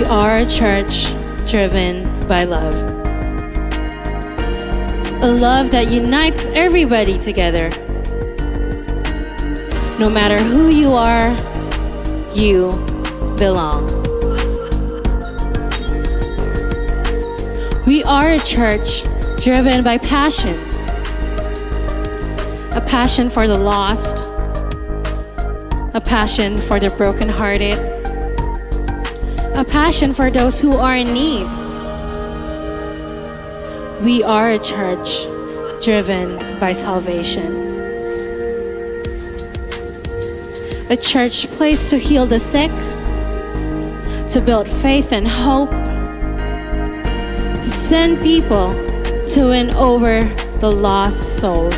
are a church driven by love. A love that unites everybody together. No matter who you are, you belong. We are a church driven by passion. A passion for the lost. A passion for the brokenhearted. A passion for those who are in need. We are a church driven by salvation. A church placed to heal the sick, to build faith and hope, to send people to win over the lost souls.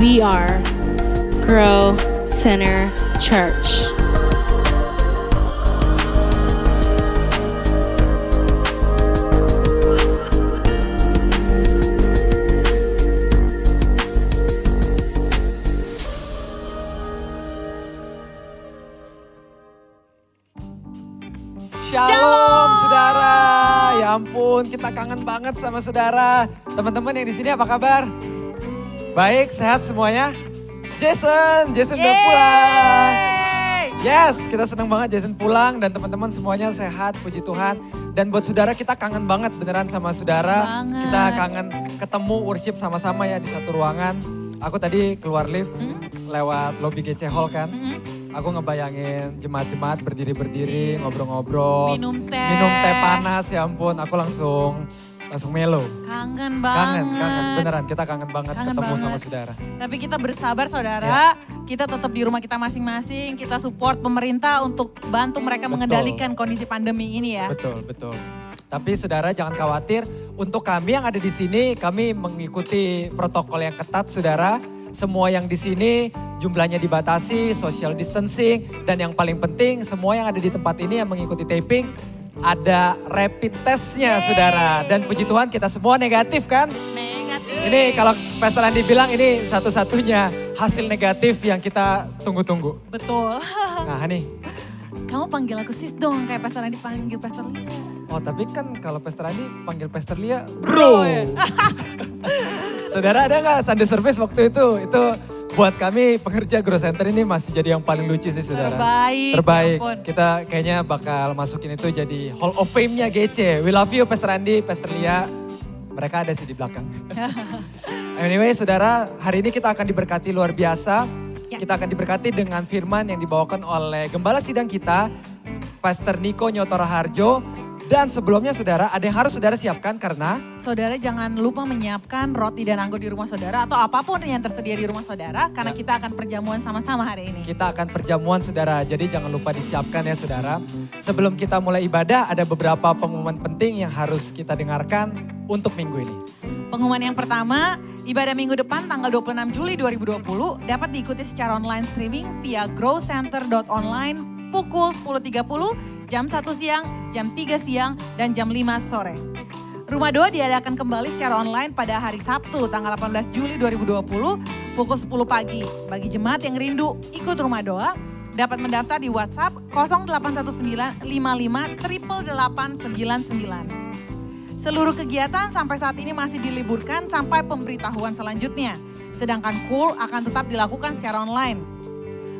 We are Grow Center Church. Shalom saudara, ya ampun kita kangen banget sama saudara. Teman-teman yang di sini apa kabar? Baik, sehat semuanya? Jason udah pulang. Yes, kita senang banget Jason pulang dan teman-teman semuanya sehat, puji Tuhan. Dan buat saudara kita kangen banget beneran sama saudara. Kita kangen ketemu worship sama-sama ya di satu ruangan. Aku tadi keluar lift lewat lobby GC Hall kan. Aku ngebayangin jemaat-jemaat berdiri-berdiri, ngobrol-ngobrol. Minum teh panas, ya ampun. Aku langsung melo. Kangen banget. Kangen. Beneran kita kangen banget Kangen ketemu banget. sama saudara. Tapi kita bersabar saudara, kita tetap di rumah kita masing-masing. Kita support pemerintah untuk bantu mereka mengendalikan kondisi pandemi ini ya. Betul. Tapi saudara jangan khawatir, untuk kami yang ada di sini, kami mengikuti protokol yang ketat saudara. Semua yang di sini jumlahnya dibatasi, social distancing, dan yang paling penting semua yang ada di tempat ini yang mengikuti taping ada rapid testnya saudara. Dan puji Tuhan kita semua negatif kan? Negatif. Ini kalau Pastor Andi bilang ini satu-satunya hasil negatif yang kita tunggu-tunggu. Betul. Nah Hani. Kamu panggil aku sis dong kayak Pastor Andi panggil Pastor Lia. Oh tapi kan kalau Pastor Andi panggil Pastor Lia bro. Saudara ada gak Sunday service waktu itu? Itu buat kami pekerja Grow Center ini masih jadi yang paling lucu sih saudara. Terbaik. Ya Kita kayaknya bakal masukin itu jadi Hall of Fame-nya GC. We love you Pastor Andi, Pastor Lia. Mereka ada sih di belakang. Anyway saudara, hari ini kita akan diberkati luar biasa. Ya. Kita akan diberkati dengan firman yang dibawakan oleh Gembala Sidang kita, Pastor Niko Nyotora Harjo. Dan sebelumnya saudara, ada yang harus saudara siapkan karena Saudara jangan lupa menyiapkan roti dan anggur di rumah saudara atau apapun yang tersedia di rumah saudara karena kita akan perjamuan sama-sama hari ini. kita akan perjamuan saudara. Jadi jangan lupa disiapkan ya saudara. Sebelum kita mulai ibadah, ada beberapa pengumuman penting yang harus kita dengarkan untuk minggu ini. Pengumuman yang pertama, ibadah minggu depan tanggal 26 Juli 2020 dapat diikuti secara online streaming via growcenter.online pukul 10.30, jam 1 siang, jam 3 siang, dan jam 5 sore. Rumah Doa diadakan kembali secara online pada hari Sabtu tanggal 18 Juli 2020 pukul 10 pagi. Bagi jemaat yang rindu ikut Rumah Doa, dapat mendaftar di WhatsApp 0819 55 88899. Seluruh kegiatan sampai saat ini masih diliburkan sampai pemberitahuan selanjutnya. Sedangkan KUL akan tetap dilakukan secara online.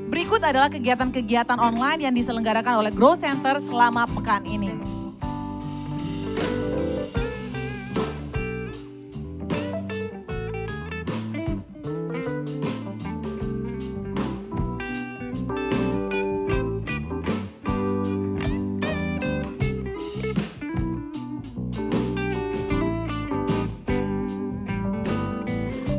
Berikut adalah kegiatan-kegiatan online yang diselenggarakan oleh Grow Center selama pekan ini.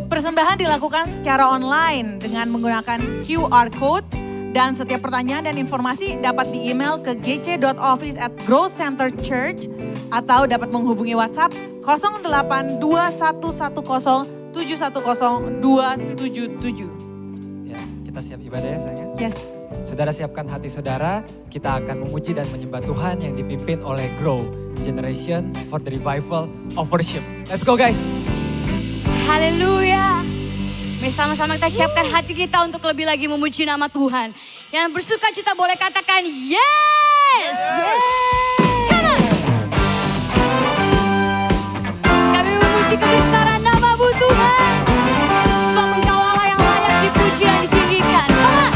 Persembahan dilakukan secara online dengan menggunakan QR Code dan setiap pertanyaan dan informasi dapat di-email ke gc.office@growcenterchurch atau dapat menghubungi WhatsApp 0821710277. Ya, kita siap ibadah ya sayang. Yes. Saudara siapkan hati saudara, kita akan memuji dan menyembah Tuhan yang dipimpin oleh Grow Generation for the Revival of Worship. Let's go guys. Haleluya, Mari sama-sama kita siapkan hati kita untuk lebih lagi memuji nama Tuhan. Yang bersuka cita boleh katakan yes. Come on. Kami memuji kebesaran nama-Mu Tuhan. Sebab Engkau Allah yang layak dipuji dan ditinggikan. Come on.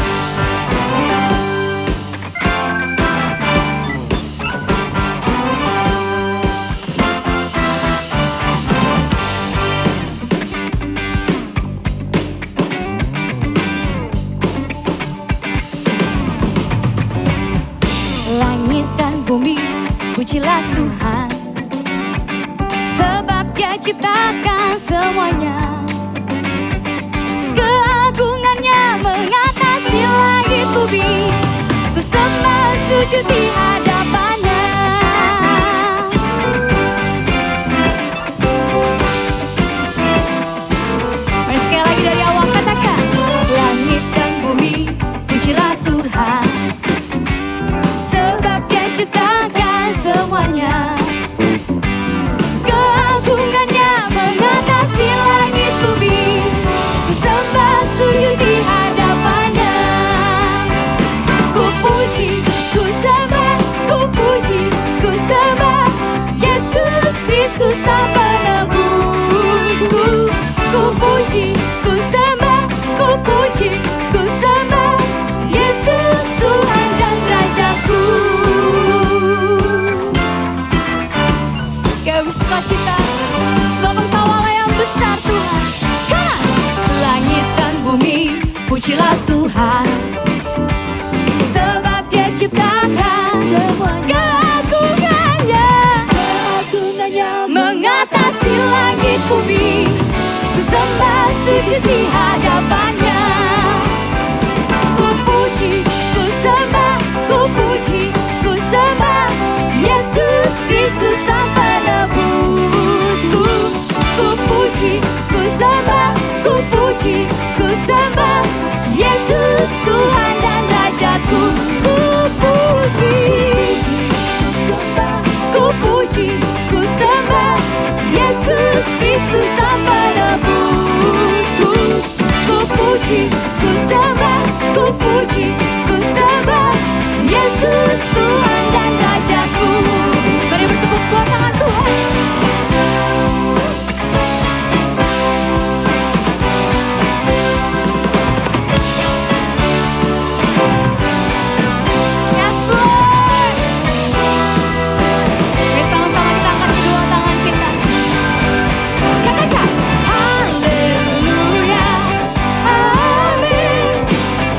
Langit dan bumi, pujilah Tuhan, sebab Dia ciptakan semuanya. Keagungannya mengatasi langit bumi, ku sembah sujud di hadapannya. Mari sekali lagi dari awal katakan, langit dan bumi, pujilah Tuhan, sebab Dia ciptakan semuanya. Keagungannya mengatasi langit bumi, ku sembah sujud di hadapannya. Ku puji, ku sembah, ku puji, ku sembah Yesus Kristus Sang Penebusku. Ku puji, ku sembah, ku puji, ku sembah Yesus Tuhan dan Rajaku. Kami bersuka cita, sebab Engkau Allah yang besar Tuhan. Come on. Langit dan bumi, pujilah Tuhan, sebab Dia ciptakan semuanya. Keagungannya mengatasi langit bumi, ku sembah sujud di hadapannya. Ku puji, ku sembah, ku puji, ku sembah Yesus Kristus Sang Penebusku. Ku puji, ku sembah, ku puji, ku sembah Yesus Tuhan dan Rajaku. Ku puji, ku sembah, ku puji, ku sembah Yesus Kristus Sang Penebusku. Ku puji, ku sembah, ku puji, ku sembah Yesus Tuhan dan Rajaku. Mari bertepuk buat tangan Tuhan. Yes Lord. Mari sama-sama kita angkat kedua tangan kita. Katakan haleluya, amin.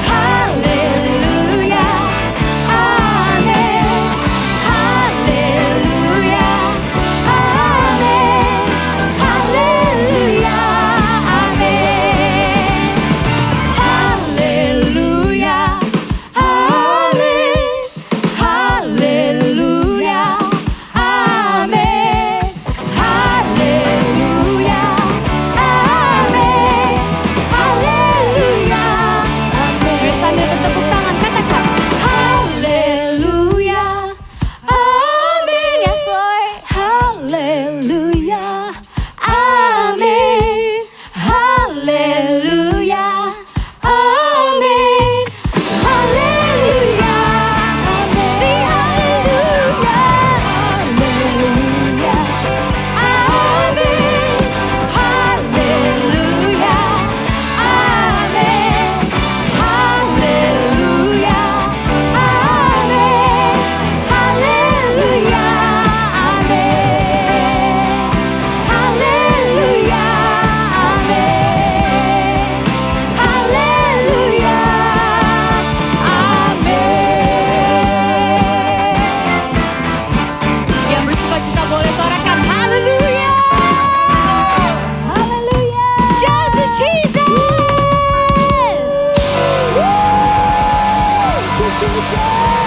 Haleluya, amin. Haleluya, amin. Haleluya, amin. Haleluya, amin. Haleluya, amin. Haleluya, amin. Haleluya, amin. Mari sambil bertepuk tangan katakan haleluya, amin. Yes Lord. Haleluya, amin. Haleluya, amin. Haleluya, amin. Sing haleluya, haleluya, amin. Haleluya, amin. Haleluya, amin. Haleluya, amin. Haleluya, amin. Haleluya, amin. Yang bersuka cita boleh suarakan haleluya. Haleluya. Shout to Jesus.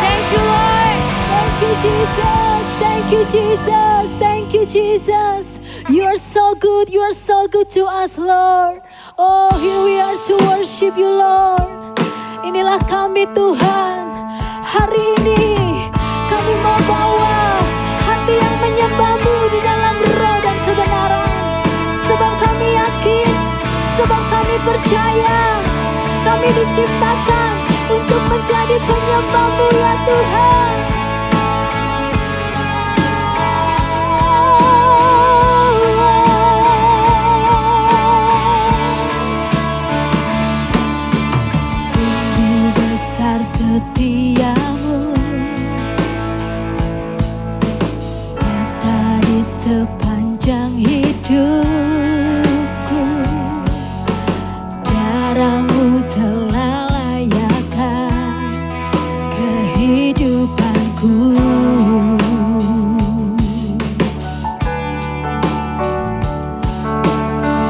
Thank you Lord. Thank you, Jesus. Thank you, Jesus. Thank you, Jesus. You are so good. You are so good to us, Lord. Oh, here we are to worship you, Lord. Inilah kami, Tuhan. Hari ini kami mau bawa hati yang menyembah-Mu di dalam roh dan kebenaran. Sebab kami yakin, sebab kami percaya kami diciptakan untuk menjadi penyembah-Mu ya Tuhan. Sungguh besar setia-Mu, nyata di sepanjang hidupku. Darah-Mu telah layakkan kehidupanku.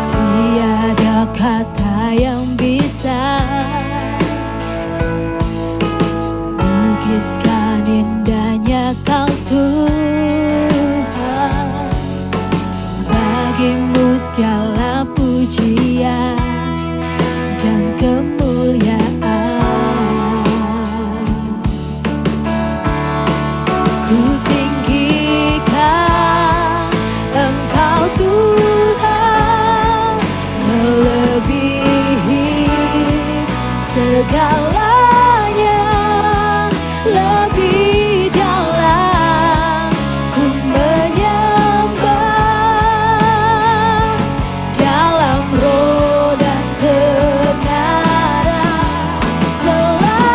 Tiada kata yang bisa lukiskan indahnya Kau Tuhan. Bagi-Mu segala pujian dan kemuliaan. Ku tinggikan Engkau Tuhan, melebihi segalanya. Lebih dalam ku menyembah, dalam roh dan kebenaran selamanya.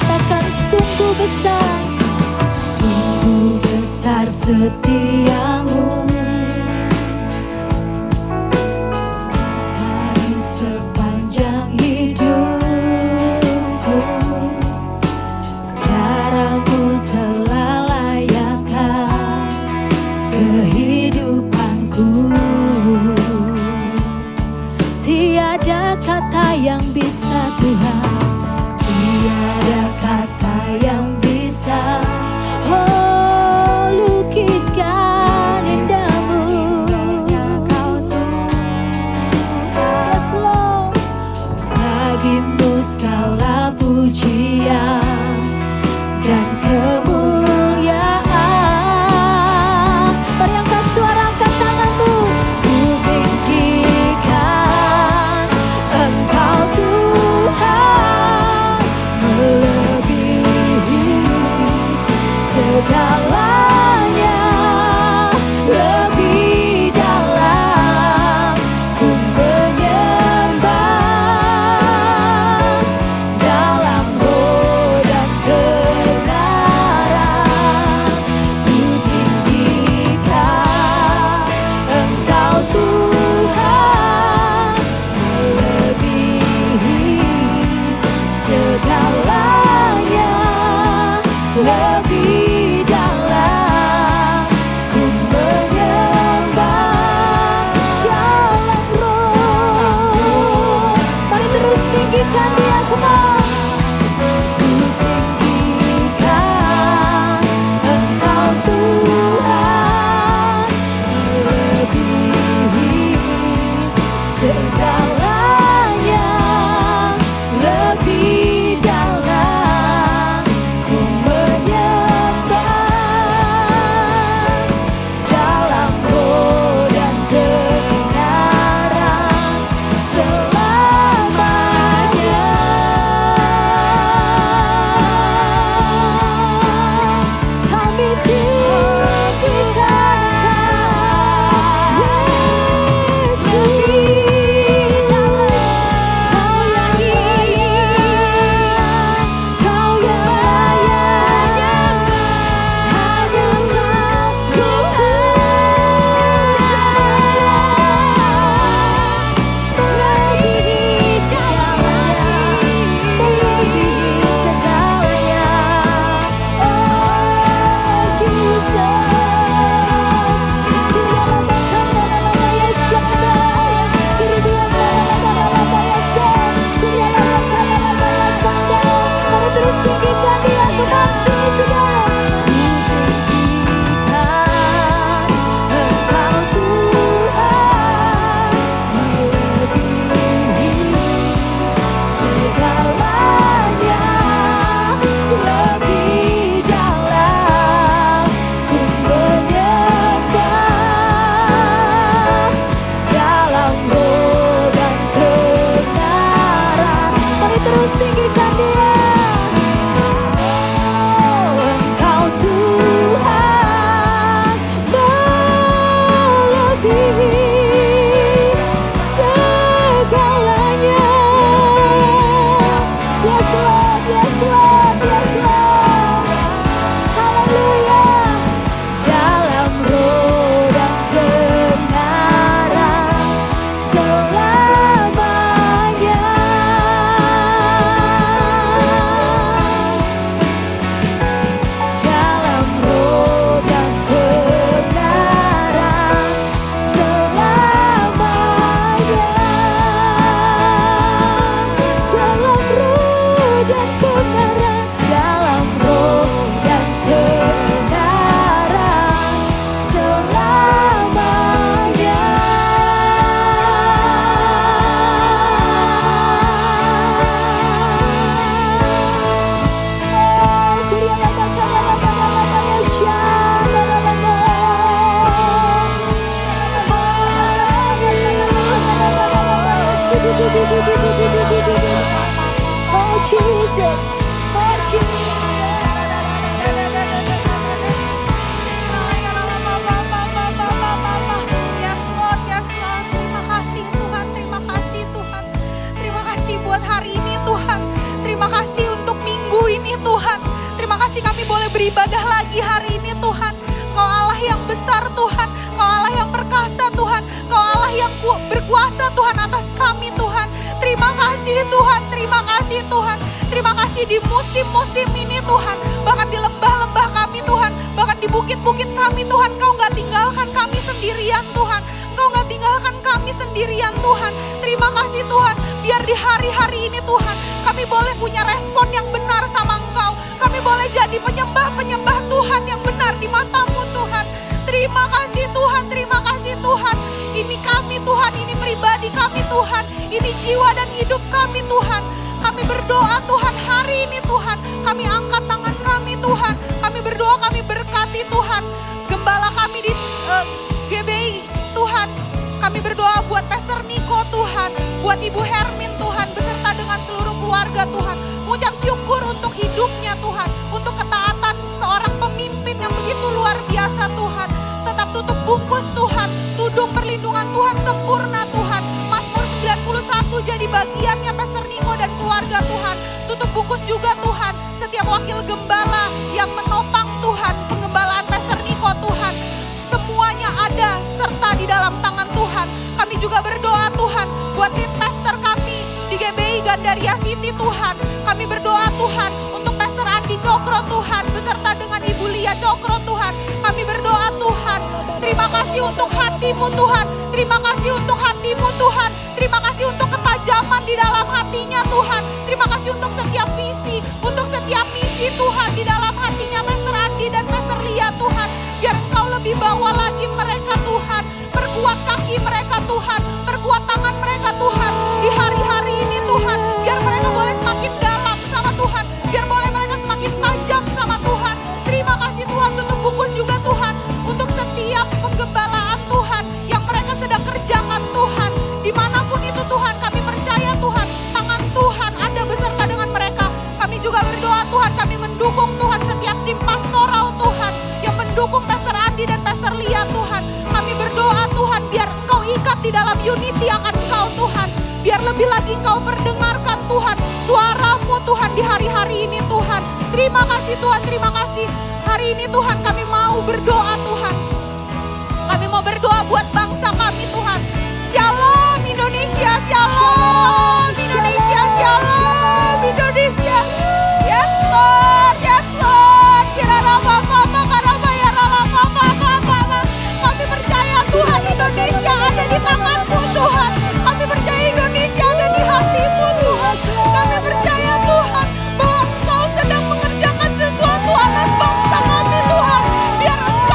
Katakan sungguh besar, sungguh besar setia-Mu. Dari sepanjang hidupku, darah-Mu telah layakkan kehidupanku. Tiada kata yang bisa Tuhan, tiada kata yang bisa lukiskan indah-Mu. Yes Lord. Bagi-Mu segala pujian dan kemuliaan. Mari angkat suara, angkat tanganmu. Ku tinggikan Engkau Tuhan, melebihi segalanya. Lebih dalam ku menyembah, dalam roh dan kebenaran. Ku tinggikan Engkau Tuhan, melebihi segalanya. Lebih dalam ku menyembah, dalam roh. Mari terus tinggikan Dia, come on. Ku tinggikan Engkau Tuhan, melebihi segalanya. Lebih dalam ku menyembah, dalam roh dan kebenaran selamanya. Kami tinggikan Yesus. segalanya. Yes Lord, yes Lord, yes Lord. Haleluya. Dalam roh dan kebenaran selamanya. Dalam roh dan kebenaran selamanya. Dalam roh dan kebenaran, dalam roh dan kebenaran selamanya. Oh Jesus, oh Jesus. Yes Lord, yes Lord. Terima kasih Tuhan, terima kasih Tuhan. Terima kasih buat hari ini Tuhan. Terima kasih untuk minggu ini Tuhan. Terima kasih kami boleh beribadah lagi hari ini Tuhan. Kau Allah yang besar Tuhan. Kau Allah yang perkasa Tuhan. Kau Allah yang berkuasa Tuhan atas kami Tuhan. Terima kasih Tuhan, terima kasih Tuhan. Terima kasih di musim-musim ini Tuhan. Bahkan di lembah-lembah kami Tuhan. Bahkan di bukit-bukit kami Tuhan. Kau gak tinggalkan kami sendirian Tuhan. Kau gak tinggalkan kami sendirian Tuhan. Terima kasih Tuhan. Biar di hari-hari ini Tuhan. Kami boleh punya respon yang benar sama Engkau. Kami boleh jadi penyembah-penyembah Tuhan yang benar di matamu Tuhan. Terima kasih Tuhan, terima kasih Tuhan. Ini kami Tuhan, ini pribadi kami Tuhan. Ini jiwa dan hidup kami Tuhan. Kami berdoa Tuhan hari ini Tuhan. Kami angkat tangan kami Tuhan. Kami berdoa, kami berkati Tuhan. Gembala kami di GBI Tuhan. Kami berdoa buat Pastor Niko Tuhan. Buat Ibu Hermin Tuhan. Beserta dengan seluruh keluarga Tuhan. Mengucap syukur untuk hidupnya Tuhan. Untuk ketaatan seorang pemimpin yang begitu luar biasa Tuhan. Tetap tutup bungkus Tuhan. Tudung perlindungan Tuhan sempurna Tuhan. Mazmur 91 jadi bagiannya Pastor Niko dan keluarga Tuhan. Tutup bungkus juga Tuhan. Setiap wakil gembala yang menopang Tuhan. Penggembalaan Pastor Niko Tuhan. Semuanya ada serta di dalam tangan Tuhan. Kami juga berdoa Tuhan buat lead pastor kami di GBI Gandaria City Tuhan. Kami berdoa Tuhan untuk Pastor Andi Cokro Tuhan beserta dengan Ibu Lia Cokro Tuhan. Kami berdoa Tuhan. Terima kasih untuk hatimu Tuhan. Terima kasih untuk hatimu Tuhan. Terima kasih untuk ketajaman di dalam hatinya Tuhan. Terima kasih untuk setiap visi, untuk setiap misi Tuhan di dalam hatinya Pastor Andi dan Pastor Lia Tuhan. Biar Engkau lebih bawa lagi mereka Tuhan. Perkuat kaki mereka Tuhan. Perkuat tangan mereka Tuhan. Di hari-hari ini Tuhan. Biar mereka boleh semakin dalam sama Tuhan. Biar boleh mereka semakin tajam sama Tuhan. Terima kasih Tuhan, tutup bungkus juga Tuhan. Untuk setiap penggembalaan Tuhan yang mereka sedang kerjakan Tuhan. Dimanapun itu Tuhan, kami percaya Tuhan. Tangan Tuhan ada beserta dengan mereka. Kami juga berdoa Tuhan, kami mendukung Tuhan setiap tim pastoral Tuhan. Yang mendukung Pastor Andi dan Pastor Lia Tuhan. Kami berdoa Tuhan, biar Engkau ikat di dalam unity akan Engkau Tuhan. Biar lebih lagi Engkau perdengarkan Tuhan. Suaramu Tuhan di hari-hari ini Tuhan. Terima kasih Tuhan, terima kasih. Hari ini Tuhan kami mau berdoa Tuhan. Kami mau berdoa buat bangsa kami Tuhan. Shalom Indonesia, shalom Indonesia, shalom Indonesia. Yes Lord, yes Lord. Kami percaya Tuhan Indonesia ada di tangan-Mu Tuhan. Kami percaya Indonesia ada di hati-Mu Tuhan. Kami percaya Tuhan bahwa Engkau sedang mengerjakan sesuatu atas bangsa kami Tuhan. Biar Engkau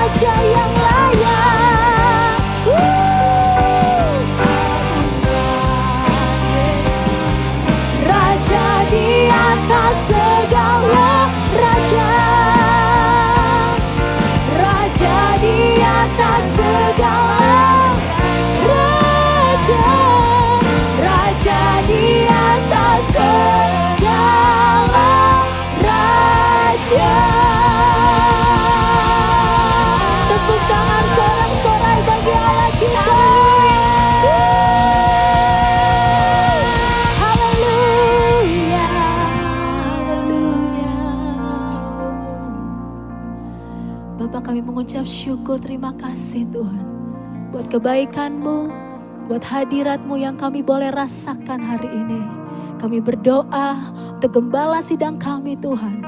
Raja yang layak. Raja di atas segala raja. Raja di atas segala raja. Raja di atas segala raja. Tepuk tangan sorak-sorai bagi Allah kita. Haleluya, haleluya. Bapak, kami mengucap syukur, terima kasih Tuhan, buat kebaikan-Mu, buat hadirat-Mu yang kami boleh rasakan hari ini. Kami berdoa untuk gembala sidang kami Tuhan,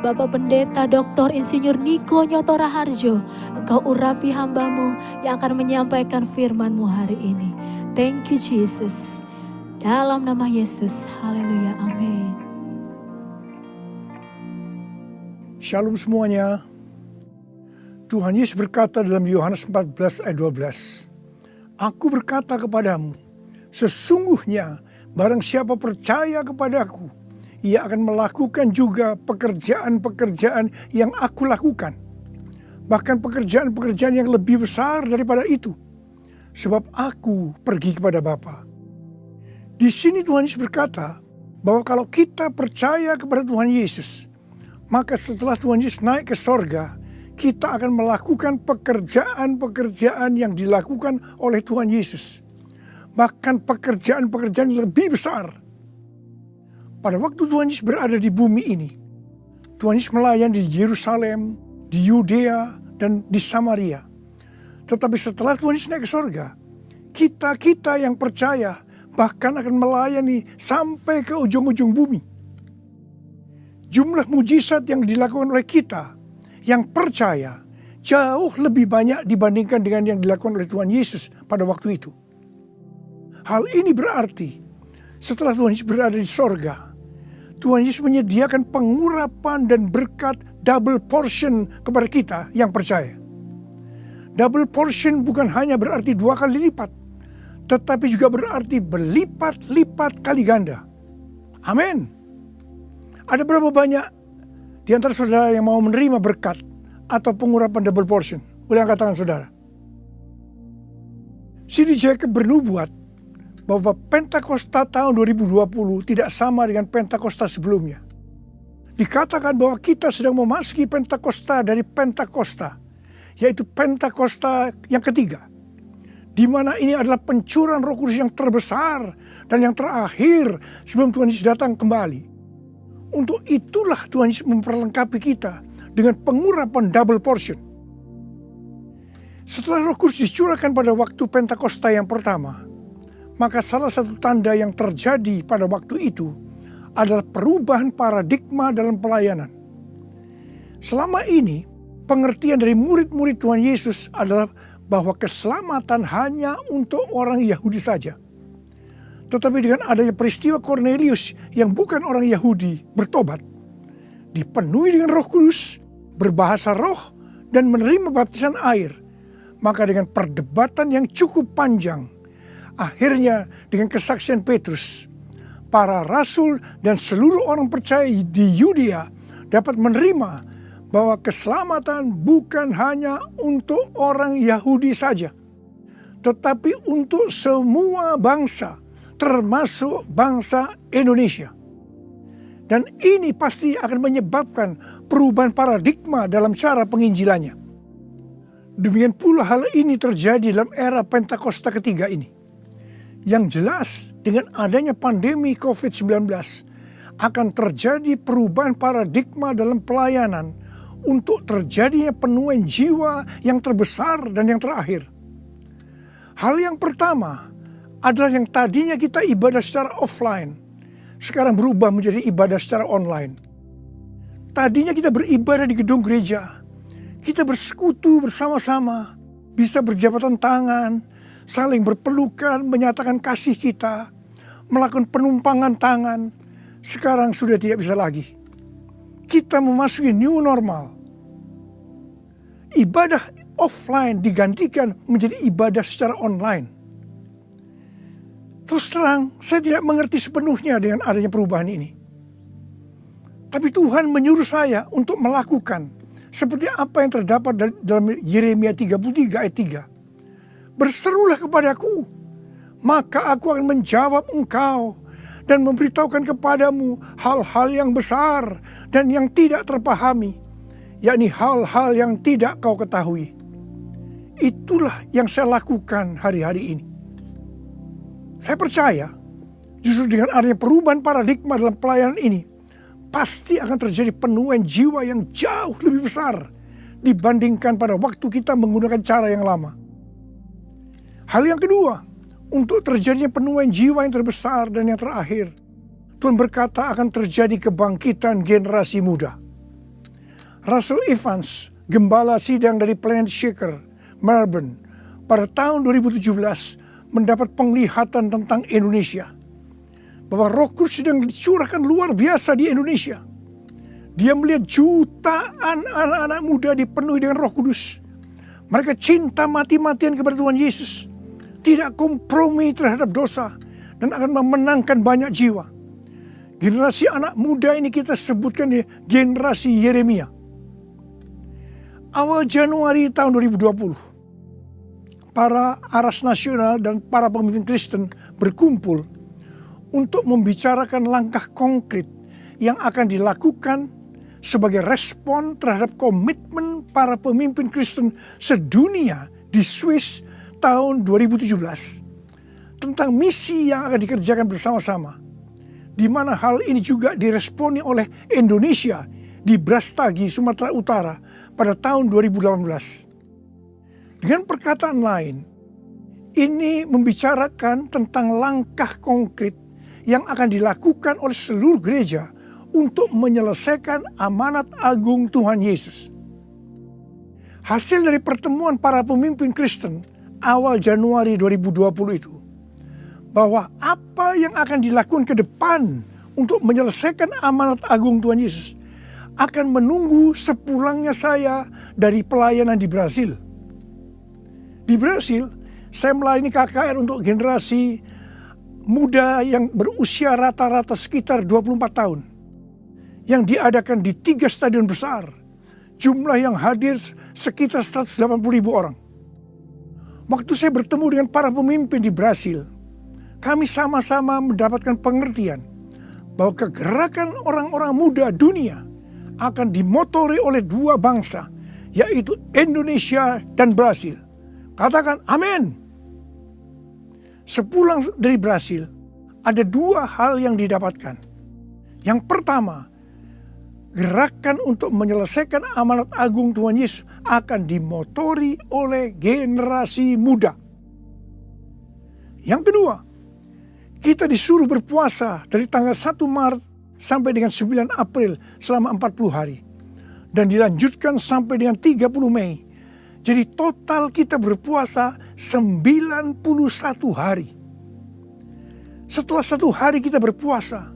Bapak Pendeta Dr. Insinyur Niko Nyoto Raharjo. Engkau urapi hamba-Mu yang akan menyampaikan firman-Mu hari ini. Thank you Jesus. Dalam nama Yesus, haleluya, amin. Shalom semuanya. Tuhan Yesus berkata dalam Yohanes 14 ayat 12. Aku berkata kepadamu, sesungguhnya barang siapa percaya kepadaku, ia akan melakukan juga pekerjaan-pekerjaan yang aku lakukan. Bahkan pekerjaan-pekerjaan yang lebih besar daripada itu. Sebab aku pergi kepada Bapa. Di sini Tuhan Yesus berkata bahwa kalau kita percaya kepada Tuhan Yesus, maka setelah Tuhan Yesus naik ke sorga, kita akan melakukan pekerjaan-pekerjaan yang dilakukan oleh Tuhan Yesus. Bahkan pekerjaan-pekerjaan yang lebih besar. Pada waktu Tuhan Yesus berada di bumi ini, Tuhan Yesus melayani di Yerusalem, di Yudea, dan di Samaria. Tetapi setelah Tuhan Yesus naik ke sorga, kita yang percaya bahkan akan melayani sampai ke ujung-ujung bumi. Jumlah mujizat yang dilakukan oleh kita yang percaya jauh lebih banyak dibandingkan dengan yang dilakukan oleh Tuhan Yesus pada waktu itu. Hal ini berarti setelah Tuhan Yesus berada di sorga, Tuhan Yesus menyediakan pengurapan dan berkat double portion kepada kita yang percaya. Double portion bukan hanya berarti 2 kali lipat, tetapi juga berarti berlipat-lipat kali ganda. Amin. Ada berapa banyak di antara saudara yang mau menerima berkat atau pengurapan double portion? Boleh angkat tangan saudara. C.D. Jacob bernubuat bahwa Pentakosta tahun 2020 tidak sama dengan Pentakosta sebelumnya. Dikatakan bahwa kita sedang memasuki Pentakosta dari Pentakosta, yaitu Pentakosta yang ketiga, di mana ini adalah pencurahan Roh Kudus yang terbesar dan yang terakhir sebelum Tuhan Yesus datang kembali. Untuk itulah Tuhan Yesus memperlengkapi kita dengan pengurapan double portion. Setelah Roh Kudus dicurahkan pada waktu Pentakosta yang pertama, maka salah satu tanda yang terjadi pada waktu itu adalah perubahan paradigma dalam pelayanan. Selama ini, pengertian dari murid-murid Tuhan Yesus adalah bahwa keselamatan hanya untuk orang Yahudi saja. Tetapi dengan adanya peristiwa Cornelius yang bukan orang Yahudi bertobat, dipenuhi dengan Roh Kudus, berbahasa roh, dan menerima baptisan air, maka dengan perdebatan yang cukup panjang, akhirnya dengan kesaksian Petrus, para rasul dan seluruh orang percaya di Yudea dapat menerima bahwa keselamatan bukan hanya untuk orang Yahudi saja, tetapi untuk semua bangsa, termasuk bangsa Indonesia. Dan ini pasti akan menyebabkan perubahan paradigma dalam cara penginjilannya. Demikian pula hal ini terjadi dalam era Pentakosta ketiga ini. Yang jelas dengan adanya pandemi COVID-19 akan terjadi perubahan paradigma dalam pelayanan untuk terjadinya penuaian jiwa yang terbesar dan yang terakhir. Hal yang pertama adalah yang tadinya kita ibadah secara offline, sekarang berubah menjadi ibadah secara online. Tadinya kita beribadah di gedung gereja, kita bersekutu bersama-sama, bisa berjabatan tangan, saling berpelukan, menyatakan kasih kita, melakukan penumpangan tangan. Sekarang sudah tidak bisa lagi. Kita memasuki new normal. ibadah offline digantikan menjadi ibadah secara online. Terus terang, saya tidak mengerti sepenuhnya dengan adanya perubahan ini. Tapi Tuhan menyuruh saya untuk melakukan seperti apa yang terdapat dalam Yeremia 33 ayat 3. Berserulah kepadaku, maka aku akan menjawab engkau dan memberitahukan kepadamu hal-hal yang besar dan yang tidak terpahami, yakni hal-hal yang tidak kau ketahui. Itulah yang saya lakukan hari-hari ini. Saya percaya justru dengan adanya perubahan paradigma dalam pelayanan ini, pasti akan terjadi penuaian jiwa yang jauh lebih besar dibandingkan pada waktu kita menggunakan cara yang lama. Hal yang kedua, untuk terjadinya penuaian jiwa yang terbesar dan yang terakhir, Tuhan berkata akan terjadi kebangkitan generasi muda. Russell Evans, gembala sidang dari Planet Shaker, Melbourne, pada tahun 2017 mendapat penglihatan tentang Indonesia. Bahwa Roh Kudus sedang dicurahkan luar biasa di Indonesia. Dia melihat jutaan anak-anak muda dipenuhi dengan Roh Kudus. Mereka cinta mati-matian kepada Tuhan Yesus. Tidak kompromi terhadap dosa. Dan akan memenangkan banyak jiwa. Generasi anak muda ini kita sebutkan di generasi Yeremia. Awal Januari tahun 2020. Para aras nasional dan para pemimpin Kristen berkumpul untuk membicarakan langkah konkret yang akan dilakukan sebagai respon terhadap komitmen para pemimpin Kristen sedunia di Swiss tahun 2017 tentang misi yang akan dikerjakan bersama-sama, di mana hal ini juga diresponi oleh Indonesia di Brastagi, Sumatera Utara pada tahun 2018. Dengan perkataan lain, ini membicarakan tentang langkah konkret yang akan dilakukan oleh seluruh gereja untuk menyelesaikan amanat agung Tuhan Yesus. Hasil dari pertemuan para pemimpin Kristen awal Januari 2020 itu, bahwa apa yang akan dilakukan ke depan untuk menyelesaikan amanat agung Tuhan Yesus akan menunggu sepulangnya saya dari pelayanan di Brasil. Di Brasil, saya melayani KKR untuk generasi muda yang berusia rata-rata sekitar 24 tahun. Yang diadakan di 3 stadion besar. Jumlah yang hadir sekitar 180.000 orang. Waktu saya bertemu dengan para pemimpin di Brasil, kami sama-sama mendapatkan pengertian bahwa kegerakan orang-orang muda dunia akan dimotori oleh 2 bangsa, yaitu Indonesia dan Brasil. Katakan amin. Sepulang dari Brasil, ada 2 hal yang didapatkan. Yang pertama, gerakan untuk menyelesaikan amanat agung Tuhan Yesus akan dimotori oleh generasi muda. Yang kedua, kita disuruh berpuasa dari tanggal 1 Maret sampai dengan 9 April selama 40 hari. Dan dilanjutkan sampai dengan 30 Mei. Jadi total kita berpuasa 91 hari. Setelah 1 hari kita berpuasa,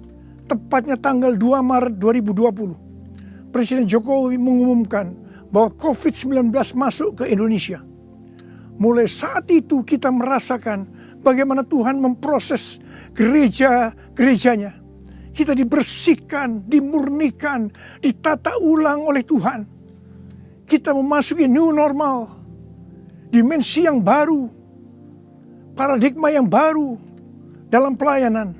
tepatnya tanggal 2 Maret 2020, Presiden Jokowi mengumumkan bahwa COVID-19 masuk ke Indonesia. Mulai saat itu kita merasakan bagaimana Tuhan memproses gerejanya. Kita dibersihkan, dimurnikan, ditata ulang oleh Tuhan. Kita memasuki new normal, dimensi yang baru, paradigma yang baru dalam pelayanan.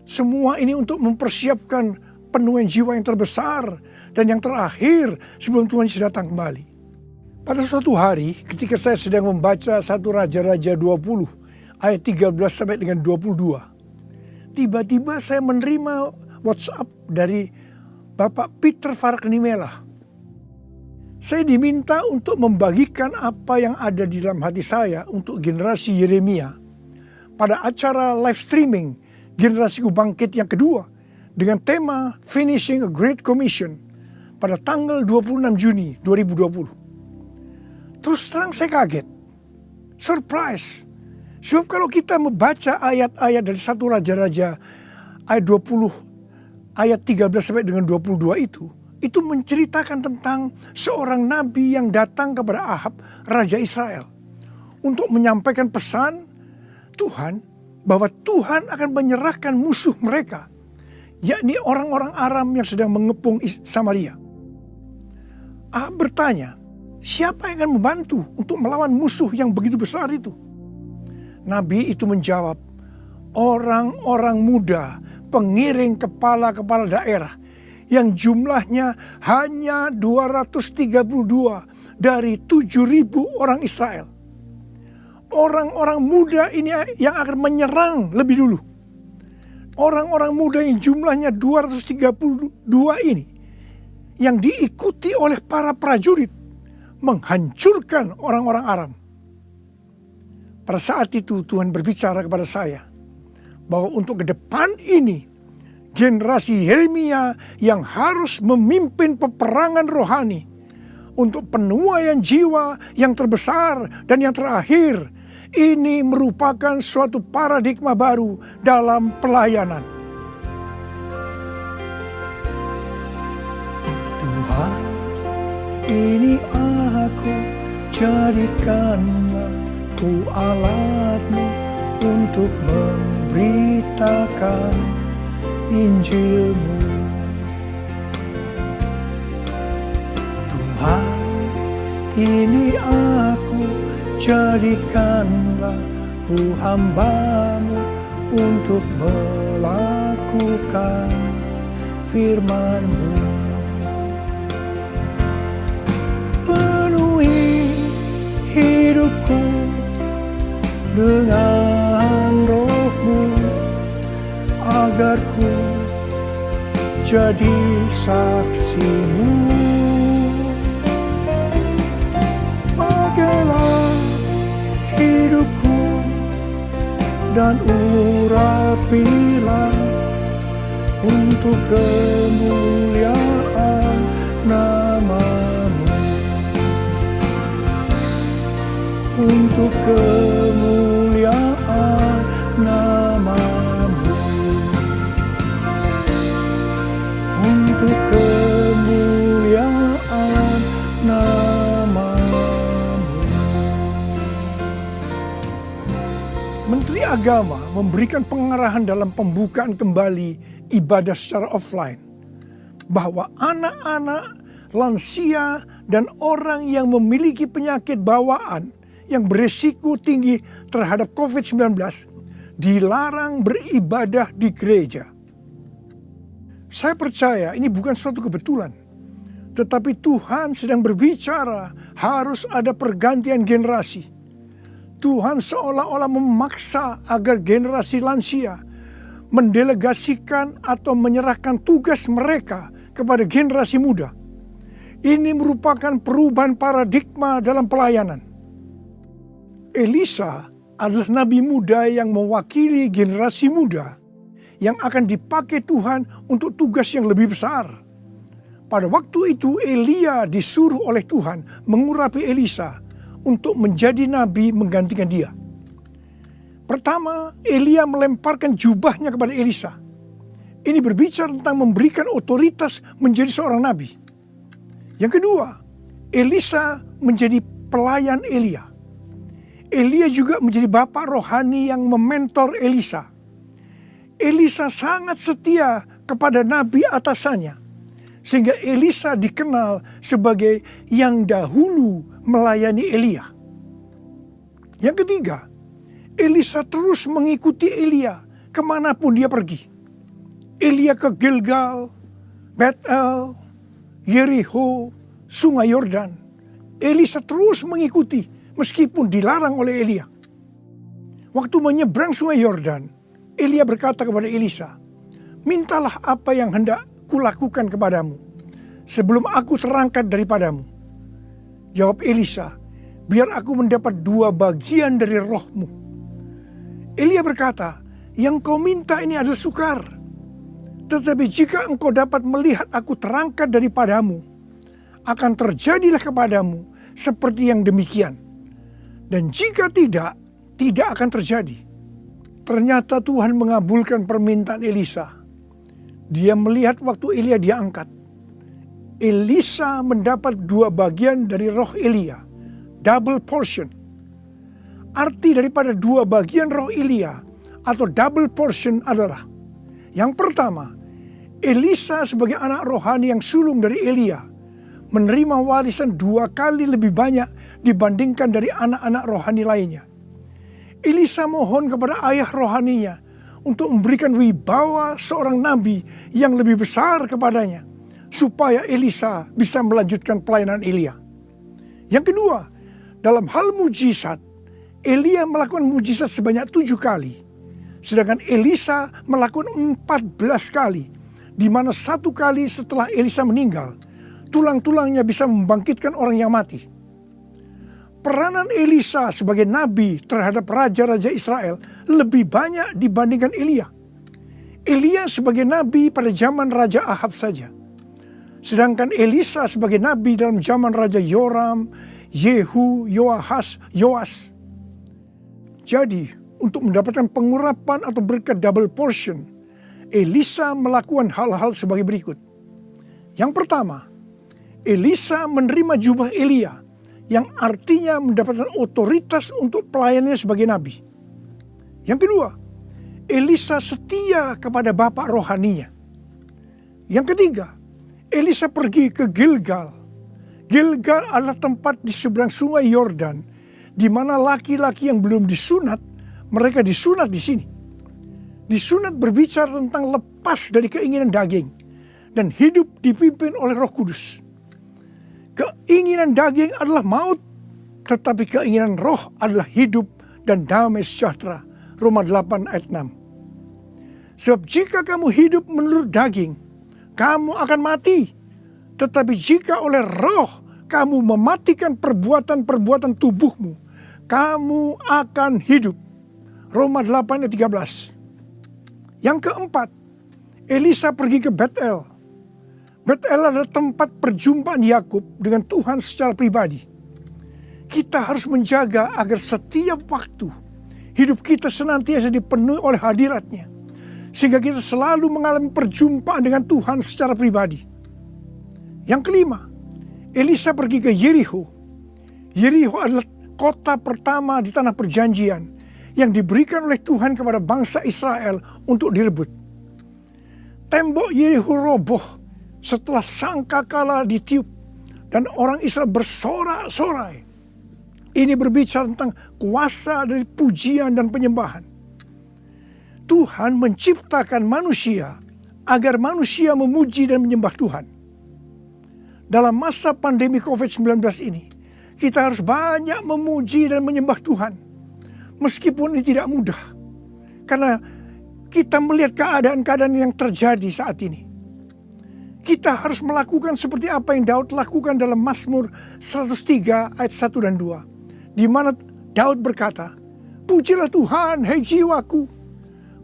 Semua ini untuk mempersiapkan penuaian jiwa yang terbesar dan yang terakhir sebelum Tuhan Yesus datang kembali. Pada suatu hari ketika saya sedang membaca 1 Raja-Raja 20 ayat 13 sampai dengan 22. Tiba-tiba saya menerima WhatsApp dari Bapak Peter Farknimela. Saya diminta untuk membagikan apa yang ada di dalam hati saya untuk generasi Yeremia pada acara live streaming Generasiku Bangkit yang kedua dengan tema Finishing a Great Commission pada tanggal 26 Juni 2020. Terus terang saya kaget, surprise. Sebab kalau kita membaca ayat-ayat dari 1 Raja-Raja ayat 20 ayat 13 sampai dengan 22 itu itu menceritakan tentang seorang nabi yang datang kepada Ahab, Raja Israel, untuk menyampaikan pesan Tuhan bahwa Tuhan akan menyerahkan musuh mereka, yakni orang-orang Aram yang sedang mengepung Samaria. Ahab bertanya, siapa yang akan membantu untuk melawan musuh yang begitu besar itu? Nabi itu menjawab, orang-orang muda, pengiring kepala-kepala daerah yang jumlahnya hanya 232 dari 7.000 orang Israel. Orang-orang muda ini yang akan menyerang lebih dulu. Orang-orang muda yang jumlahnya 232 ini yang diikuti oleh para prajurit menghancurkan orang-orang Aram. Pada saat itu Tuhan berbicara kepada saya bahwa untuk ke depan ini generasi Yeremia yang harus memimpin peperangan rohani untuk penuaian jiwa yang terbesar dan yang terakhir. Ini merupakan suatu paradigma baru dalam pelayanan. Tuhan, ini aku, jadikanlah ku alatmu untuk memberitakan Injilmu. Tuhan, ini aku, jadikanlah ku hamba-Mu untuk melakukan firman-Mu. Penuhi hidupku dengan Roh-Mu, agar ku jadi saksi-Mu. Pakailah hidupku dan urapilah untuk kemuliaan nama-Mu. Untuk kemuliaan nama-Mu. Untuk kemuliaan nama-Mu. Menteri Agama memberikan pengarahan dalam pembukaan kembali ibadah secara offline bahwa anak-anak, lansia, dan orang yang memiliki penyakit bawaan yang berisiko tinggi terhadap COVID-19 dilarang beribadah di gereja. Saya percaya ini bukan suatu kebetulan, tetapi Tuhan sedang berbicara harus ada pergantian generasi. Tuhan seolah-olah memaksa agar generasi lansia mendelegasikan atau menyerahkan tugas mereka kepada generasi muda. Ini merupakan perubahan paradigma dalam pelayanan. Elisa adalah nabi muda yang mewakili generasi muda yang akan dipakai Tuhan untuk tugas yang lebih besar. Pada waktu itu Elia disuruh oleh Tuhan mengurapi Elisa untuk menjadi nabi menggantikan dia. Pertama, Elia melemparkan jubahnya kepada Elisa. Ini berbicara tentang memberikan otoritas menjadi seorang nabi. Yang kedua, Elisa menjadi pelayan Elia. Elia juga menjadi bapak rohani yang mementor Elisa. Elisa sangat setia kepada nabi atasannya, sehingga Elisa dikenal sebagai yang dahulu melayani Elia. Yang ketiga, Elisa terus mengikuti Elia kemanapun dia pergi. Elia ke Gilgal, Bethel, Yericho, Sungai Yordan. Elisa terus mengikuti meskipun dilarang oleh Elia. Waktu menyeberang Sungai Yordan, Elia berkata kepada Elisa, "Mintalah apa yang hendak kulakukan kepadamu sebelum aku terangkat daripadamu." Jawab Elisa, "Biar aku mendapat 2 bagian dari rohmu." Elia berkata, "Yang kau minta ini adalah sukar. Tetapi jika engkau dapat melihat aku terangkat daripadamu, akan terjadilah kepadamu seperti yang demikian. Dan jika tidak, tidak akan terjadi." Ternyata Tuhan mengabulkan permintaan Elisa. Dia melihat waktu Elia diangkat. Elisa mendapat 2 bagian dari roh Elia, double portion. Arti daripada 2 bagian roh Elia atau double portion adalah, yang pertama, Elisa sebagai anak rohani yang sulung dari Elia menerima warisan 2 kali lebih banyak dibandingkan dari anak-anak rohani lainnya. Elisa mohon kepada ayah rohaninya untuk memberikan wibawa seorang nabi yang lebih besar kepadanya, supaya Elisa bisa melanjutkan pelayanan Elia. Yang kedua, dalam hal mujizat, Elia melakukan mujizat sebanyak 7 kali. Sedangkan Elisa melakukan 14 kali, di mana 1 kali setelah Elisa meninggal, tulang-tulangnya bisa membangkitkan orang yang mati. Peranan Elisa sebagai nabi terhadap raja-raja Israel lebih banyak dibandingkan Elia. Elia sebagai nabi pada zaman Raja Ahab saja. Sedangkan Elisa sebagai nabi dalam zaman Raja Yoram, Yehu, Yoahas, Yoas. Jadi, untuk mendapatkan pengurapan atau berkat double portion, Elisa melakukan hal-hal sebagai berikut. Yang pertama, Elisa menerima jubah Elia, yang artinya mendapatkan otoritas untuk pelayanannya sebagai nabi. Yang kedua, Elisa setia kepada bapak rohaninya. Yang ketiga, Elisa pergi ke Gilgal. Gilgal adalah tempat di seberang sungai Yordan, di mana laki-laki yang belum disunat, mereka disunat di sini. Disunat berbicara tentang lepas dari keinginan daging dan hidup dipimpin oleh Roh Kudus. Keinginan daging adalah maut, tetapi keinginan roh adalah hidup dan damai sejahtera. Roma 8 ayat 6. Sebab jika kamu hidup menurut daging, kamu akan mati. Tetapi jika oleh roh kamu mematikan perbuatan-perbuatan tubuhmu, kamu akan hidup. Roma 8 ayat 13. Yang keempat, Elisa pergi ke Betel. Betel adalah tempat perjumpaan Yakub dengan Tuhan secara pribadi. Kita harus menjaga agar setiap waktu hidup kita senantiasa dipenuhi oleh hadirat-Nya, sehingga kita selalu mengalami perjumpaan dengan Tuhan secara pribadi. Yang kelima, Elisa pergi ke Yeriho. Yeriho adalah kota pertama di tanah perjanjian yang diberikan oleh Tuhan kepada bangsa Israel untuk direbut. Tembok Yeriho roboh setelah sangkakala ditiup dan orang Israel bersorak-sorai. Ini berbicara tentang kuasa dari pujian dan penyembahan. Tuhan menciptakan manusia agar manusia memuji dan menyembah Tuhan. Dalam masa pandemi COVID-19 ini, kita harus banyak memuji dan menyembah Tuhan. Meskipun ini tidak mudah. Karena kita melihat keadaan-keadaan yang terjadi saat ini. Kita harus melakukan seperti apa yang Daud lakukan dalam Mazmur 103 ayat 1 dan 2. Di mana Daud berkata, "Pujilah Tuhan, hai jiwaku.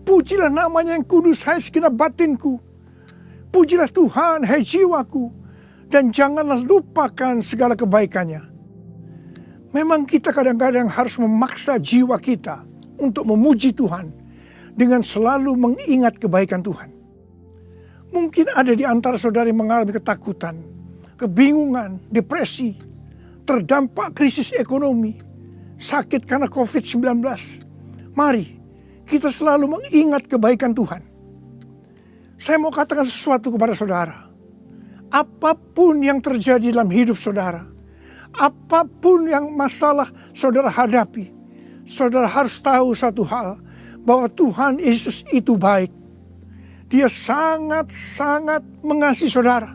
Pujilah namanya yang kudus, hai segenap batinku. Pujilah Tuhan, hai jiwaku. Dan janganlah lupakan segala kebaikannya." Memang kita kadang-kadang harus memaksa jiwa kita untuk memuji Tuhan dengan selalu mengingat kebaikan Tuhan. Mungkin ada di antara saudara yang mengalami ketakutan, kebingungan, depresi, terdampak krisis ekonomi, sakit karena COVID-19. Mari kita selalu mengingat kebaikan Tuhan. Saya mau katakan sesuatu kepada saudara. Apapun yang terjadi dalam hidup saudara, apapun yang masalah saudara hadapi, saudara harus tahu satu hal, bahwa Tuhan Yesus itu baik. Dia sangat-sangat mengasihi saudara.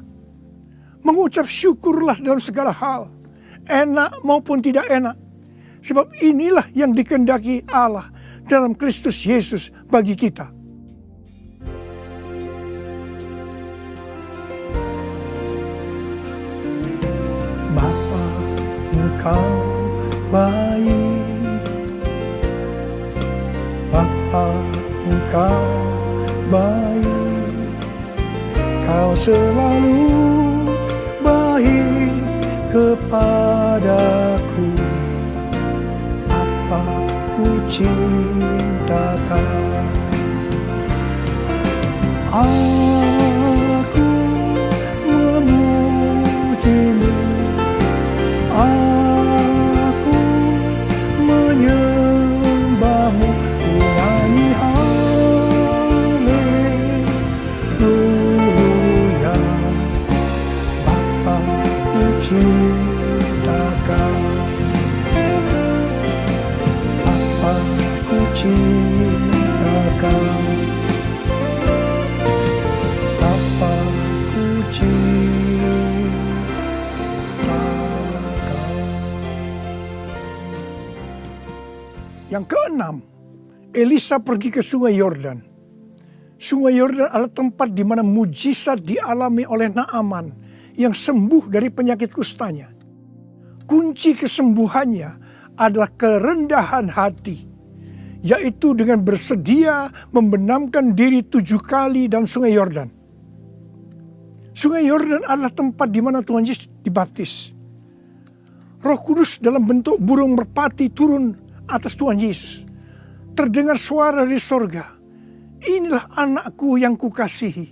Mengucap syukurlah dalam segala hal, enak maupun tidak enak. Sebab inilah yang dikehendaki Allah dalam Kristus Yesus bagi kita. Bapa, Engkau baik. Bapa, Engkau baik. Kau selalu baik kepadaku. Apa ku cintakan. Aku memuji Yang keenam, Elisa pergi ke sungai Yordan. Sungai Yordan adalah tempat di mana mujizat dialami oleh Naaman yang sembuh dari penyakit kustanya. Kunci kesembuhannya adalah kerendahan hati, yaitu dengan bersedia membenamkan diri 7 kali dalam sungai Yordan. Sungai Yordan adalah tempat di mana Tuhan Yesus dibaptis. Roh Kudus dalam bentuk burung merpati turun atas Tuhan Yesus. Terdengar suara dari sorga, "Inilah anakku yang kukasihi,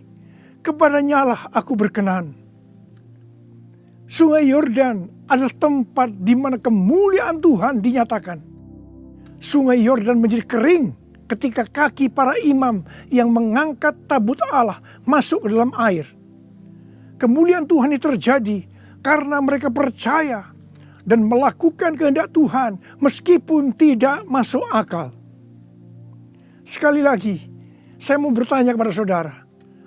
kepadanya lah aku berkenan." Sungai Yordan adalah tempat di mana kemuliaan Tuhan dinyatakan. Sungai Yordan menjadi kering ketika kaki para imam yang mengangkat tabut Allah masuk ke dalam air. Kemuliaan Tuhan ini terjadi karena mereka percaya dan melakukan kehendak Tuhan meskipun tidak masuk akal. Sekali lagi, saya mau bertanya kepada saudara,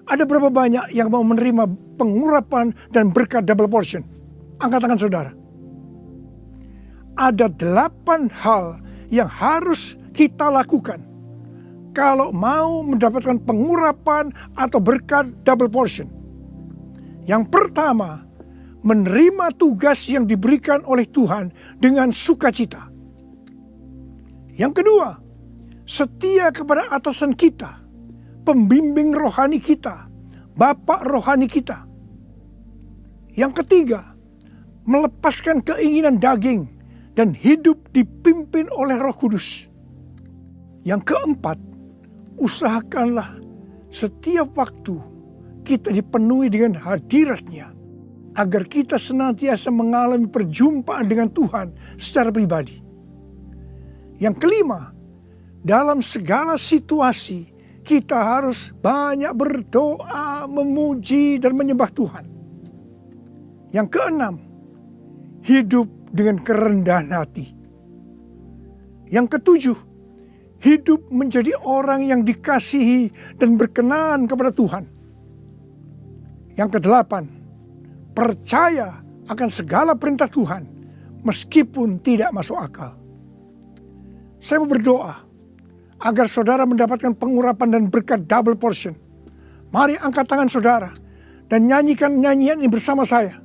ada berapa banyak yang mau menerima pengurapan dan berkat double portion? Angkat tangan saudara. Ada 8 hal yang harus kita lakukan kalau mau mendapatkan pengurapan atau berkat double portion. Yang pertama, menerima tugas yang diberikan oleh Tuhan dengan sukacita. Yang kedua, setia kepada atasan kita, pembimbing rohani kita, bapak rohani kita. Yang ketiga, melepaskan keinginan daging dan hidup dipimpin oleh Roh Kudus. Yang keempat, usahakanlah setiap waktu kita dipenuhi dengan hadirat-Nya, agar kita senantiasa mengalami perjumpaan dengan Tuhan secara pribadi. Yang kelima, dalam segala situasi kita harus banyak berdoa, memuji dan menyembah Tuhan. Yang keenam, hidup dengan kerendahan hati. Yang ketujuh, hidup menjadi orang yang dikasihi dan berkenan kepada Tuhan. Yang kedelapan, percaya akan segala perintah Tuhan meskipun tidak masuk akal. Saya mau berdoa agar saudara mendapatkan pengurapan dan berkat double portion. Mari angkat tangan saudara dan nyanyikan nyanyian ini bersama saya.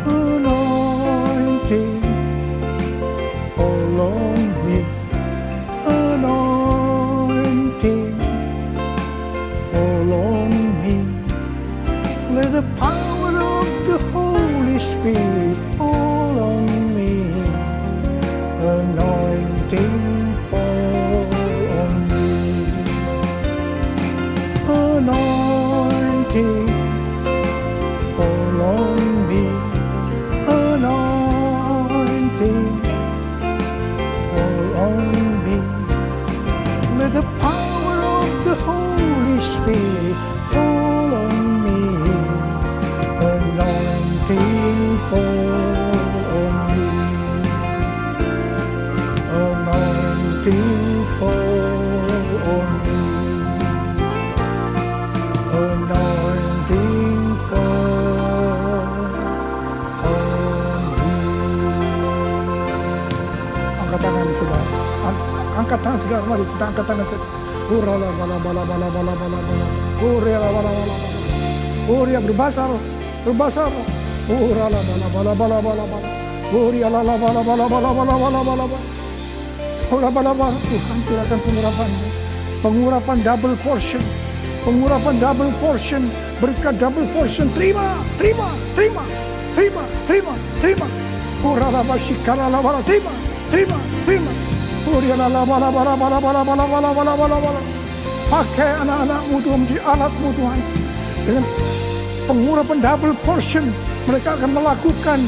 Anointing follow me. Anointing follow me. Let the power of the Holy Spirit fall on me. Anointing fall on me. Anointing fall on me. Anointing fall on me. Let the power of the Holy Spirit fall on me. Anointing fall on me. Anointing fall on me. Anointing fall on me. Angkat tangan saudara. Angkat tangan saudara. Mari kita angkat tangan saudara. Urala bala bala bala bala bala bala. Urala bala bala bala. Uria berbahasa roh. Berbahasa roh. Urala bala bala bala bala bala. Uria la bala bala bala bala bala bala bala. Ura bala bala. Tuhan curahkan pengurapan. Pengurapan double portion. Pengurapan double portion. Berkat double portion. Terima, terima, terima, terima, terima, terima. Urala basikala la bala. Terima, terima, terima. Uria la bala bala bala bala bala bala bala bala bala. Pakai anak-anakmu Tuhan menjadi alatmu Tuhan. Dengan pengurapan double portion, mereka akan melakukan,